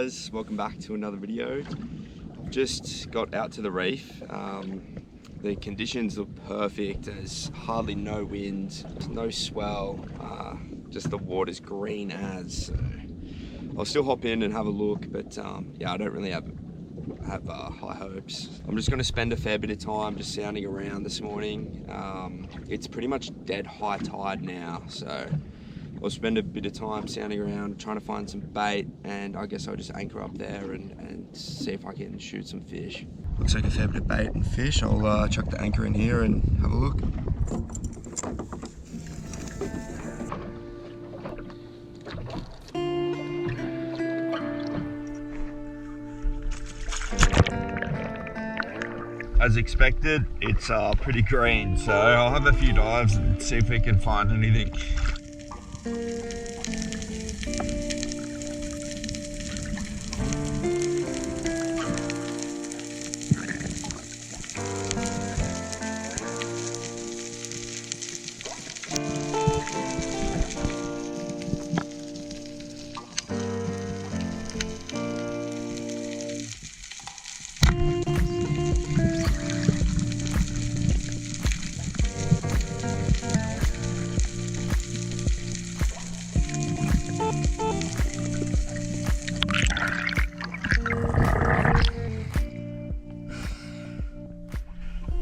guys, welcome back to another video. I've just got out to the reef. The conditions look perfect. There's hardly no wind, no swell, just the water's green as. So I'll still hop in and have a look, but yeah, I don't really have high hopes. I'm just going to spend a fair bit of time just sounding around this morning. It's pretty much dead high tide now, so I'll spend a bit of time sounding around, trying to find some bait, and I guess I'll just anchor up there and see if I can shoot some fish. Looks like a fair bit of bait and fish. I'll chuck the anchor in here and have a look. As expected, it's pretty green, so I'll have a few dives and see if we can find anything.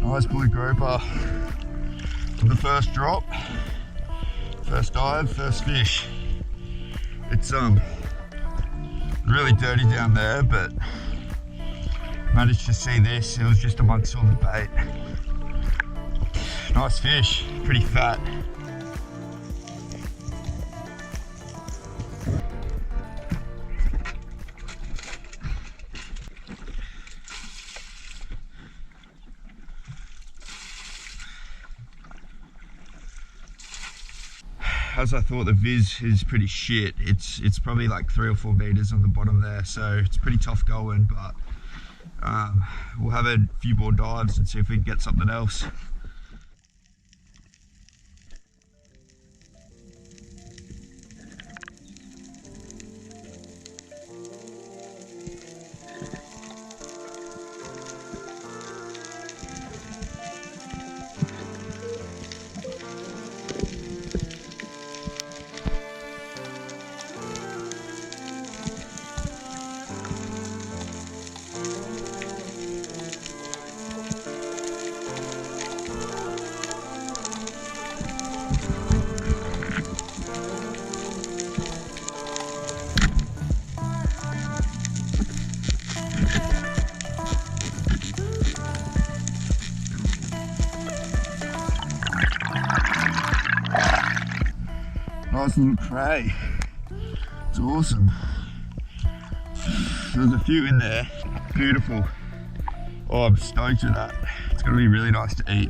Nice blue grouper for the first drop, first dive, first fish. It's really dirty down there, but managed to see this. It was just amongst all the bait. Nice fish, pretty fat. As I thought, the viz is pretty shit. It's probably like 3 or 4 meters on the bottom there, so it's pretty tough going, but we'll have a few more dives and see if we can get something else. Nice little cray. It's awesome. There's a few in there. Beautiful. Oh, I'm stoked with that. It's going to be really nice to eat.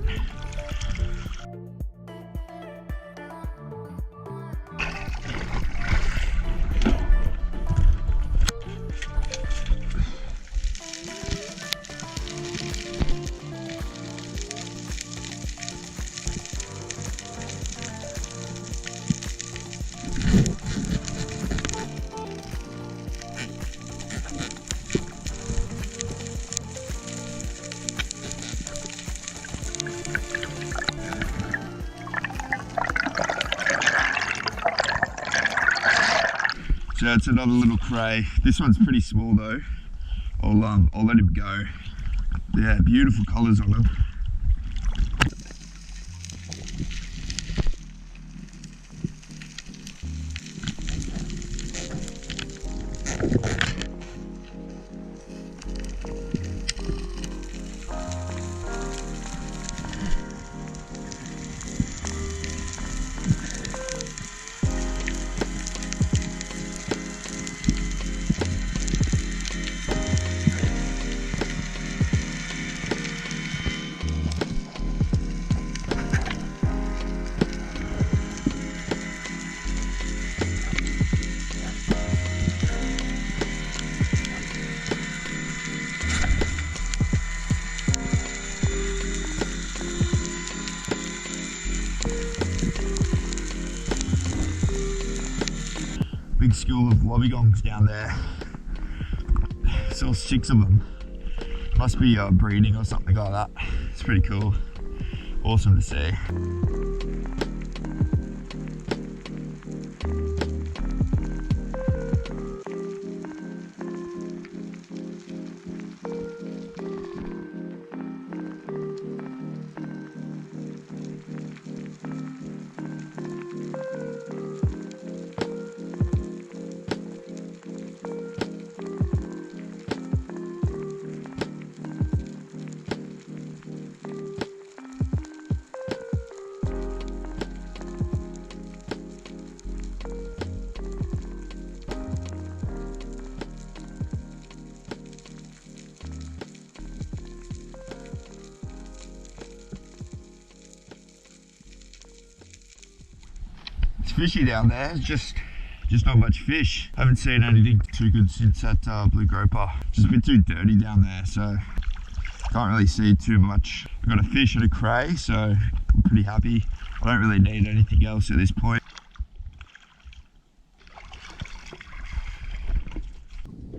So it's another little cray. This one's pretty small though. I'll let him go. Yeah, beautiful colours on him. big school of lobbygongs down there. Saw 6 of them. Must be breeding or something like that. It's pretty cool. Awesome to see. It's fishy down there. It's just not much fish. Haven't seen anything too good since that blue groper. Just a bit too dirty down there, so can't really see too much. I've got a fish and a cray, so I'm pretty happy. I don't really need anything else at this point.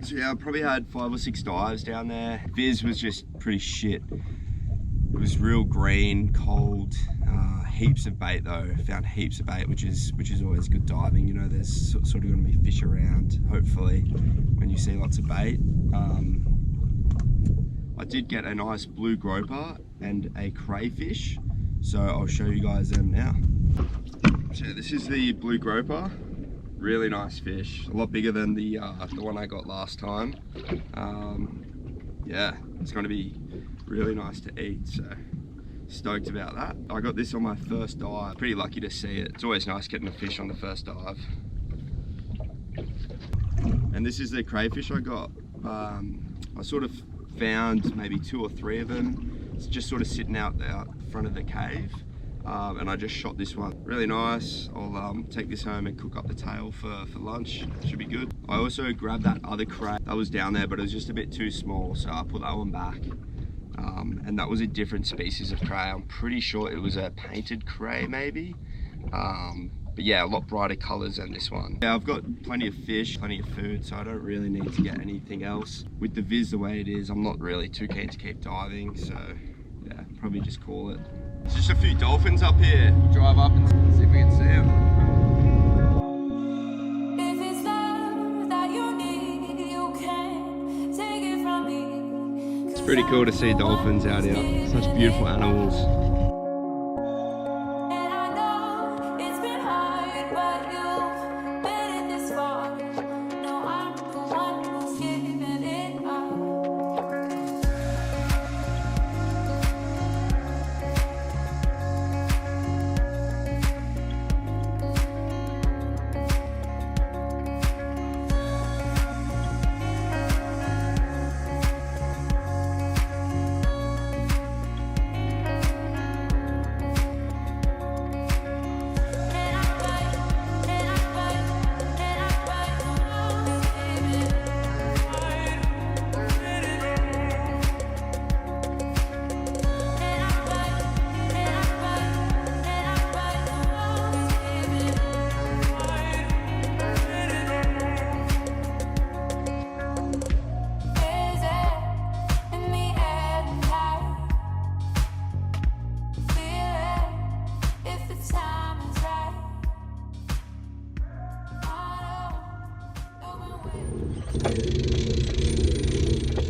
So yeah, I probably had 5 or 6 dives down there. Viz was just pretty shit. It was real green, cold, heaps of bait though. Found heaps of bait, which is always good diving. You know, there's sort of going to be fish around, hopefully, when you see lots of bait. I did get a nice blue groper and a crayfish, so I'll show you guys them now. So this is the blue groper. Really nice fish, a lot bigger than the one I got last time. Yeah, it's going to be really nice to eat, so stoked about that. I got this on my first dive. Pretty lucky to see it. It's always nice getting a fish on the first dive. And this is the crayfish I got. I sort of found maybe 2 or 3 of them. It's just sort of sitting out the front of the cave. And I just shot this one. Really nice. I'll take this home and cook up the tail for lunch. Should be good. I also grabbed that other cray that was down there, but it was just a bit too small, so I put that one back. And that was a different species of cray. I'm pretty sure it was a painted cray maybe. But yeah, a lot brighter colors than this one. Yeah, I've got plenty of fish, plenty of food, so I don't really need to get anything else. With the Viz the way it is, I'm not really too keen to keep diving, so yeah, probably just call it. There's just a few dolphins up here. We'll drive up and see if we can see them. It's pretty cool to see dolphins out here. Such beautiful animals.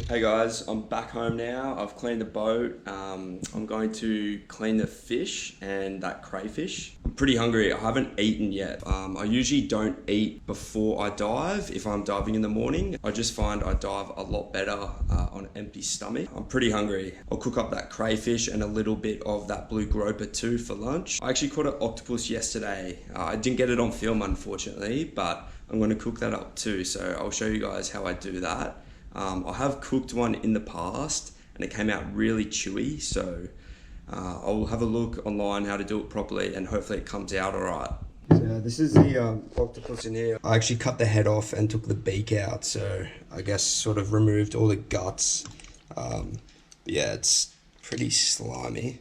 Hey guys, I'm back home now. I've cleaned the boat. I'm going to clean the fish and that crayfish. I'm pretty hungry. I haven't eaten yet. I usually don't eat before I dive if I'm diving in the morning. I just find I dive a lot better on an empty stomach. I'm pretty hungry. I'll cook up that crayfish and a little bit of that blue groper too for lunch. I actually caught an octopus yesterday. I didn't get it on film unfortunately, but I'm going to cook that up too. So I'll show you guys how I do that. I have cooked one in the past and it came out really chewy, so I'll have a look online how to do it properly and hopefully it comes out alright. So this is the octopus in here. I actually cut the head off and took the beak out, so I guess sort of removed all the guts. Yeah, it's pretty slimy.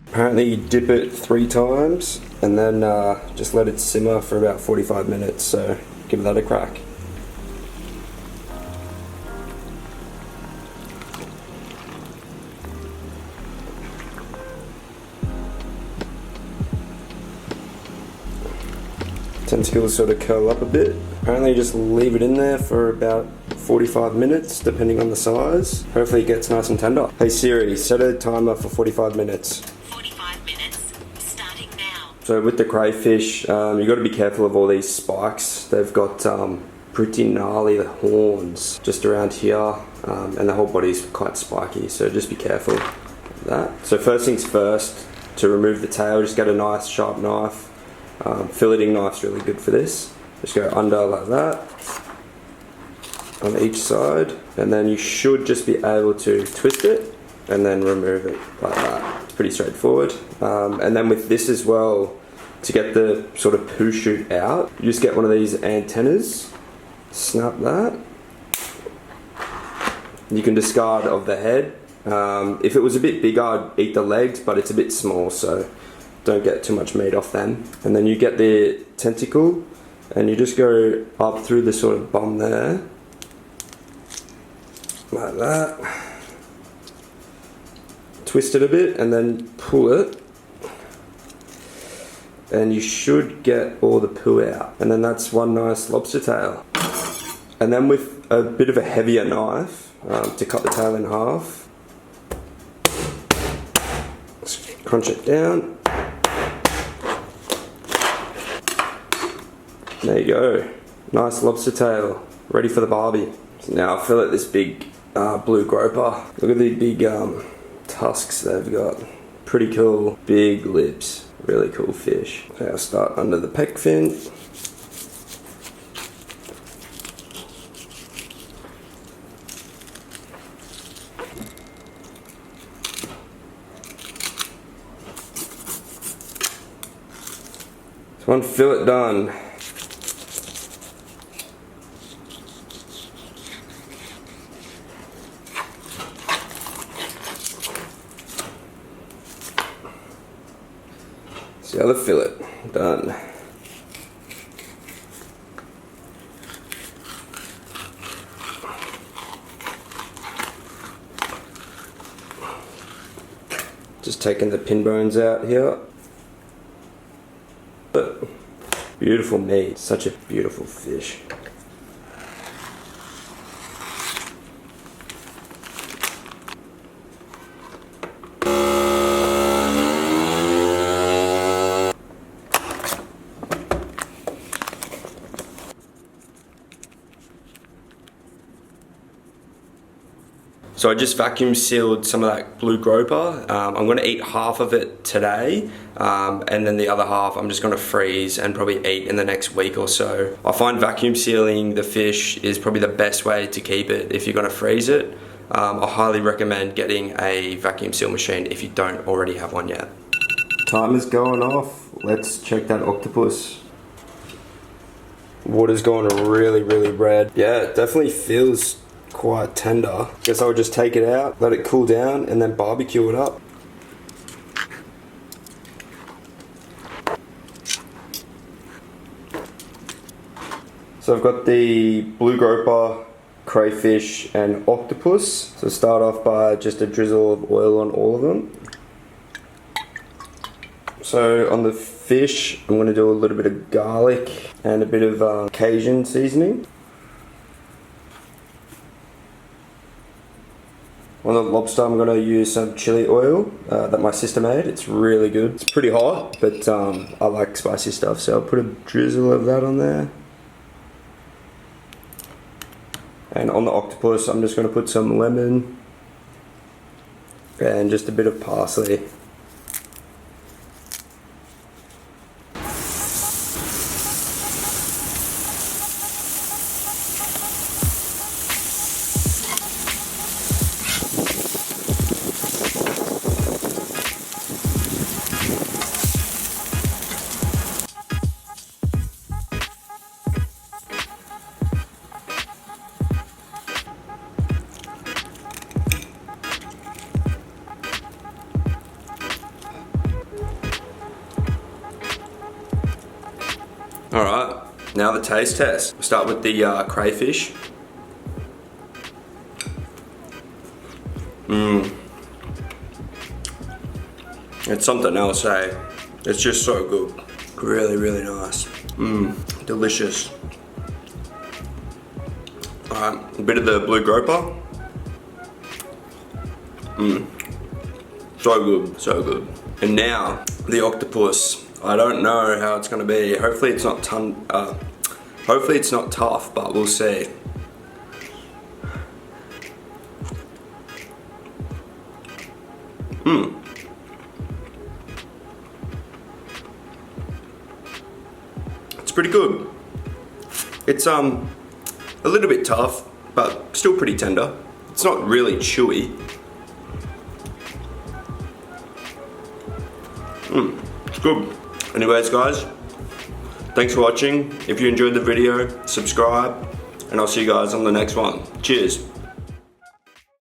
Apparently you dip it 3 times. and then just let it simmer for about 45 minutes, so give that a crack. Tentacles sort of curl up a bit. Apparently just leave it in there for about 45 minutes, depending on the size. Hopefully it gets nice and tender. Hey Siri, set a timer for 45 minutes. 45 minutes, starting now. So with the crayfish, you've got to be careful of all these spikes. They've got pretty gnarly horns just around here, and the whole body's quite spiky, so just be careful of that. So first things first, to remove the tail, just get a nice sharp knife. Filleting knife's really good for this. Just go under like that on each side, and then you should just be able to twist it and then remove it like that. It's pretty straightforward. And then with this as well, to get the sort of poo shoot out, you just get one of these antennas, snap that. You can discard of the head. If it was a bit bigger, I'd eat the legs, but it's a bit small, so don't get too much meat off them. And then you get the tentacle, and you just go up through the sort of bum there, like that. Twist it a bit and then pull it, and you should get all the poo out. And then that's one nice lobster tail. And then with a bit of a heavier knife, to cut the tail in half, crunch it down. There you go, nice lobster tail, ready for the barbie. So now I'll fillet this big blue groper. Look at the big tusks they've got. Pretty cool, big lips, really cool fish. Okay, I'll start under the pec fin. So one fillet done. The other fillet done. Just taking the pin bones out here. But beautiful meat, such a beautiful fish. So I just vacuum sealed some of that blue groper. I'm gonna eat half of it today, and then the other half I'm just gonna freeze and probably eat in the next week or so. I find vacuum sealing the fish is probably the best way to keep it if you're gonna freeze it. I highly recommend getting a vacuum seal machine if you don't already have one yet. Timer's going off. Let's check that octopus. Water's going really, really red. Yeah, it definitely feels quite tender. Guess I'll just take it out, let it cool down, and then barbecue it up. So I've got the blue groper, crayfish, and octopus. So start off by just a drizzle of oil on all of them. So on the fish, I'm going to do a little bit of garlic and a bit of Cajun seasoning. On the lobster, I'm going to use some chili oil that my sister made. It's really good. It's pretty hot, but I like spicy stuff, so I'll put a drizzle of that on there. And on the octopus, I'm just going to put some lemon and just a bit of parsley. Now the taste test. We'll start with the crayfish. It's something else, eh? It's just so good. Really, really nice. Delicious. Alright, a bit of the blue grouper. So good, so good. And now, the octopus. I don't know how it's gonna be. Hopefully it's not tough, but we'll see. It's pretty good. It's a little bit tough, but still pretty tender. It's not really chewy. It's good. Anyways guys, thanks for watching. If you enjoyed the video, subscribe, and I'll see you guys on the next one. Cheers.